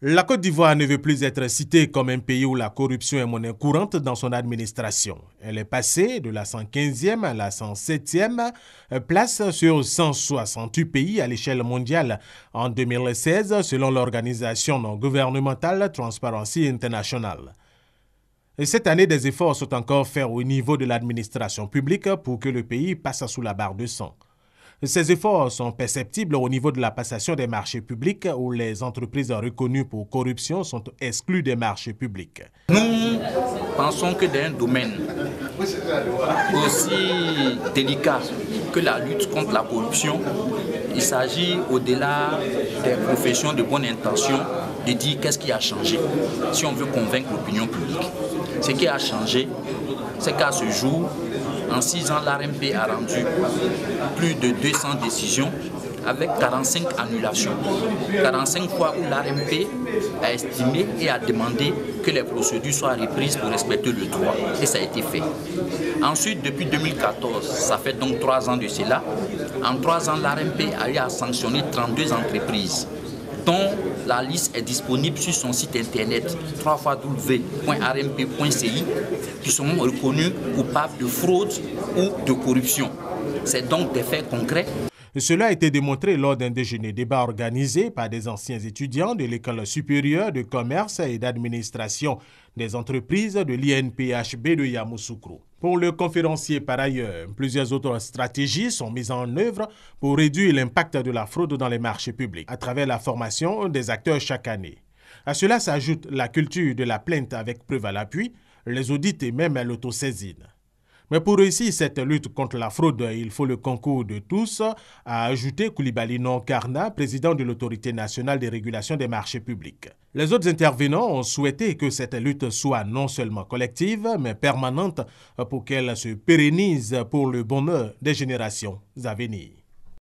La Côte d'Ivoire ne veut plus être citée comme un pays où la corruption est monnaie courante dans son administration. Elle est passée de la 115e à la 107e place sur 168 pays à l'échelle mondiale en 2016 selon l'organisation non gouvernementale Transparency International. Et cette année, des efforts sont encore faits au niveau de l'administration publique pour que le pays passe sous la barre de 100. Ces efforts sont perceptibles au niveau de la passation des marchés publics où les entreprises reconnues pour corruption sont exclues des marchés publics. Nous pensons que dans un domaine aussi délicat que la lutte contre la corruption, il s'agit au-delà des professions de bonne intention de dire qu'est-ce qui a changé si on veut convaincre l'opinion publique. Ce qui a changé, c'est qu'à ce jour, en 6 ans, l'ARMP a rendu plus de 200 décisions avec 45 annulations. 45 fois où l'ARMP a estimé et a demandé que les procédures soient reprises pour respecter le droit. Et ça a été fait. Ensuite, depuis 2014, ça fait donc 3 ans de cela, en 3 ans, l'ARMP a eu à sanctionner 32 entreprises dont la liste est disponible sur son site internet www.rmp.ci qui sont reconnus coupables de fraude ou de corruption. C'est donc des faits concrets. Cela a été démontré lors d'un déjeuner-débat organisé par des anciens étudiants de l'École supérieure de commerce et d'administration des entreprises de l'INPHB de Yamoussoukro. Pour le conférencier par ailleurs, plusieurs autres stratégies sont mises en œuvre pour réduire l'impact de la fraude dans les marchés publics à travers la formation des acteurs chaque année. À cela s'ajoute la culture de la plainte avec preuve à l'appui, les audits et même l'autosaisine. Mais pour réussir cette lutte contre la fraude, il faut le concours de tous, a ajouté Koulibaly Nonkarna, président de l'Autorité nationale de régulation des marchés publics. Les autres intervenants ont souhaité que cette lutte soit non seulement collective, mais permanente pour qu'elle se pérennise pour le bonheur des générations à venir.